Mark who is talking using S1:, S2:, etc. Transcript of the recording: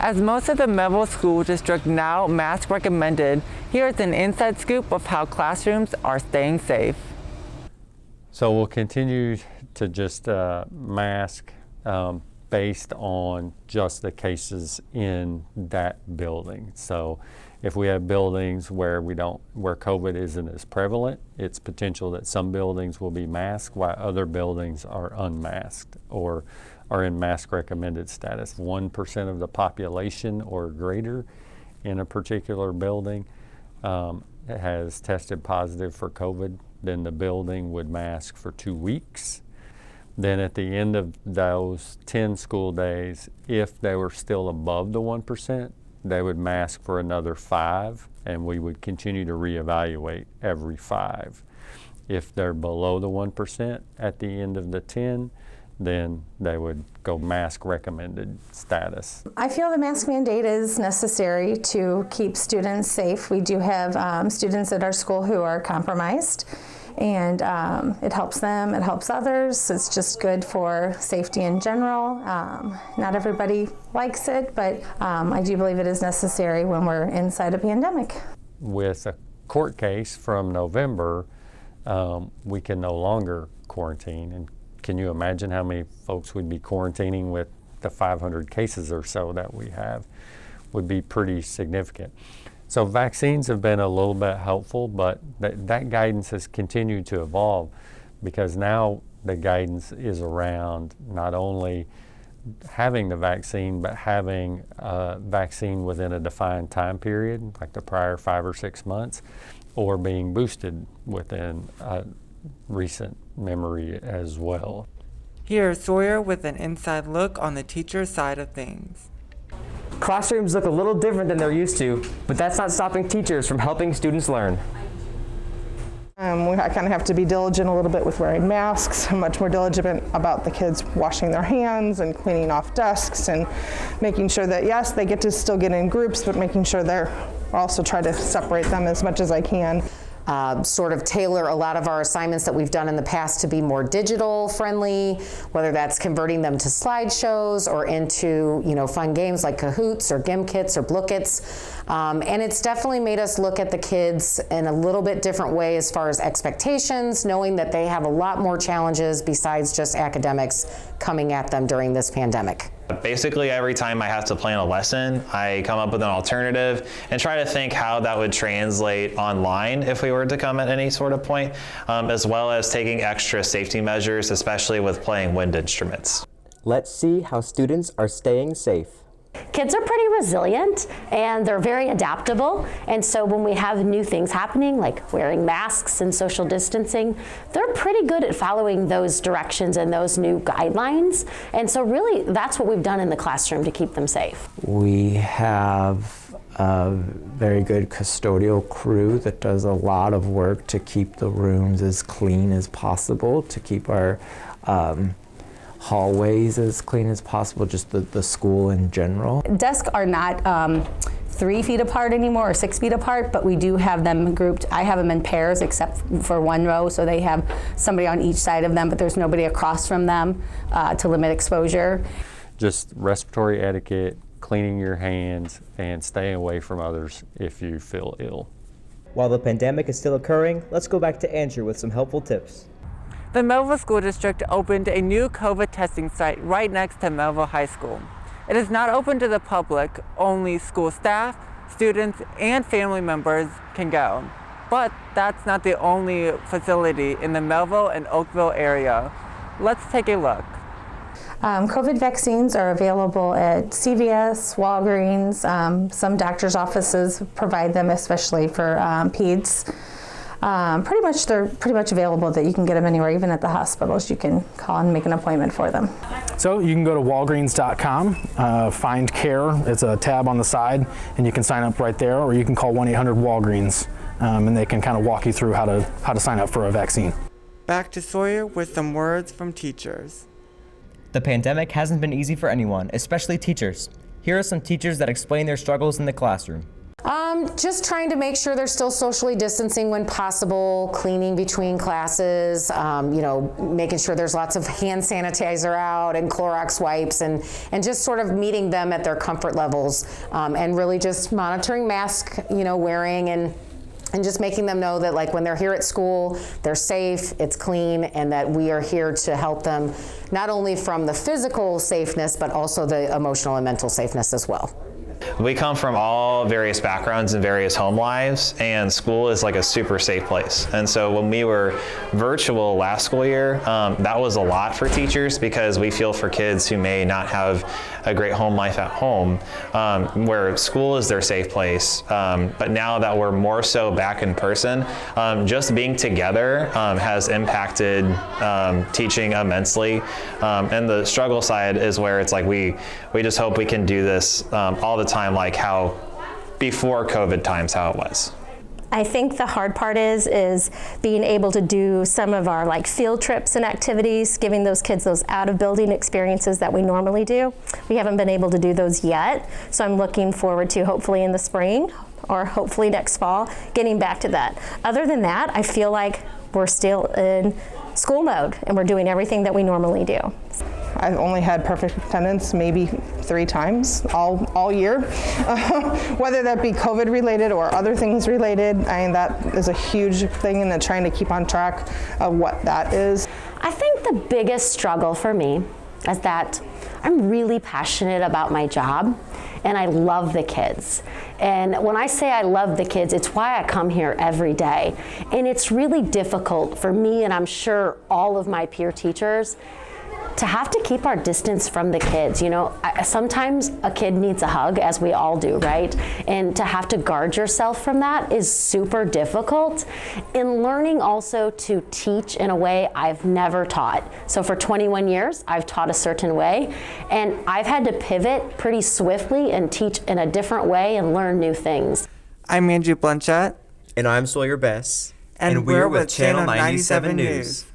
S1: As most of the Mehlville School District now mask recommended, here's an inside scoop of how classrooms are staying safe.
S2: So we'll continue to just mask based on just the cases in that building. So if we have buildings where COVID isn't as prevalent, it's potential that some buildings will be masked while other buildings are unmasked or are in mask recommended status. 1% of the population or greater in a particular building has tested positive for COVID, then the building would mask for 2 weeks. Then at the end of those 10 school days, if they were still above the 1%, they would mask for another 5, and we would continue to reevaluate every 5. If they're below the 1% at the end of the 10, then they would go mask recommended status.
S3: I feel the mask mandate is necessary to keep students safe. We do have students at our school who are compromised, and it helps them, it helps others. It's just good for safety in general. Not everybody likes it, but I do believe it is necessary when we're inside a pandemic.
S2: With a court case from November, we can no longer quarantine. And can you imagine how many folks would be quarantining with the 500 cases or so that we have? Would be pretty significant. So vaccines have been a little bit helpful, but that guidance has continued to evolve, because now the guidance is around not only having the vaccine, but having a vaccine within a defined time period, like the prior 5 or 6 months, or being boosted within a recent memory as well.
S1: Here's Sawyer with an inside look on the teacher side of things.
S4: Classrooms look a little different than they're used to, but that's not stopping teachers from helping students learn.
S5: I kind of have to be diligent a little bit with wearing masks. I'm much more diligent about the kids washing their hands and cleaning off desks and making sure that, yes, they get to still get in groups, but making sure they're also try to separate them as much as I can.
S6: Sort of tailor a lot of our assignments that we've done in the past to be more digital friendly, whether that's converting them to slideshows or into, fun games like Kahoots or Gimkits or Blookits. And it's definitely made us look at the kids in a little bit different way as far as expectations, knowing that they have a lot more challenges besides just academics coming at them during this pandemic.
S7: Basically, every time I have to plan a lesson, I come up with an alternative and try to think how that would translate online if we were to come at any sort of point, as well as taking extra safety measures, especially with playing wind instruments.
S4: Let's see how students are staying safe.
S8: Kids are pretty resilient and they're very adaptable, and so when we have new things happening like wearing masks and social distancing, they're pretty good at following those directions and those new guidelines, and so really that's what we've done in the classroom to keep them safe.
S9: We have a very good custodial crew that does a lot of work to keep the rooms as clean as possible, to keep our hallways as clean as possible, just the school in general.
S3: Desks are not 3 feet apart anymore or 6 feet apart, but we do have them grouped. I have them in pairs except for one row, so they have somebody on each side of them, but there's nobody across from them to limit exposure.
S2: Just respiratory etiquette, cleaning your hands, and staying away from others if you feel ill.
S4: While the pandemic is still occurring, let's go back to Andrew with some helpful tips.
S1: The Mehlville School District opened a new COVID testing site right next to Mehlville High School. It is not open to the public, only school staff, students, and family members can go. But that's not the only facility in the Mehlville and Oakville area. Let's take a look.
S3: COVID vaccines are available at CVS, Walgreens, some doctor's offices provide them, especially for peds. They're pretty much available that you can get them anywhere, even at the hospitals. You can call and make an appointment for them.
S10: So you can go to walgreens.com, find care. It's a tab on the side, and you can sign up right there, or you can call 1-800-WALGREENS, and they can kind of walk you through how to sign up for a vaccine.
S1: Back to Sawyer with some words from teachers.
S4: The pandemic hasn't been easy for anyone, especially teachers. Here are some teachers that explain their struggles in the classroom.
S6: Just trying to make sure they're still socially distancing when possible, cleaning between classes, making sure there's lots of hand sanitizer out and Clorox wipes, and just sort of meeting them at their comfort levels, and really just monitoring mask, wearing, and just making them know that, like, when they're here at school, they're safe, it's clean, and that we are here to help them not only from the physical safeness, but also the emotional and mental safeness as well.
S7: We come from all various backgrounds and various home lives, and school is like a super safe place. And so when we were virtual last school year, that was a lot for teachers, because we feel for kids who may not have a great home life at home, where school is their safe place. But now that we're more so back in person, just being together has impacted teaching immensely. And the struggle side is where it's like we just hope we can do this all the time, like how before COVID times, how it was.
S11: I think the hard part is being able to do some of our field trips and activities, giving those kids those out of building experiences that we normally do. We haven't been able to do those yet, so I'm looking forward to hopefully in the spring or hopefully next fall getting back to that. Other than that, I feel like we're still in school mode and we're doing everything that we normally do.
S5: I've only had perfect attendance maybe 3 times all year, whether that be COVID related or other things related. I mean, that is a huge thing, and trying to keep on track of what that is.
S8: I think the biggest struggle for me is that I'm really passionate about my job and I love the kids. And when I say I love the kids, it's why I come here every day. And it's really difficult for me, and I'm sure all of my peer teachers, to have to keep our distance from the kids. Sometimes a kid needs a hug, as we all do, right? And to have to guard yourself from that is super difficult. In learning also to teach in a way I've never taught. So for 21 years, I've taught a certain way, and I've had to pivot pretty swiftly and teach in a different way and learn new things.
S1: I'm Andrew Blanchett.
S12: And I'm Sawyer Bess.
S1: And we're with Channel 97 News.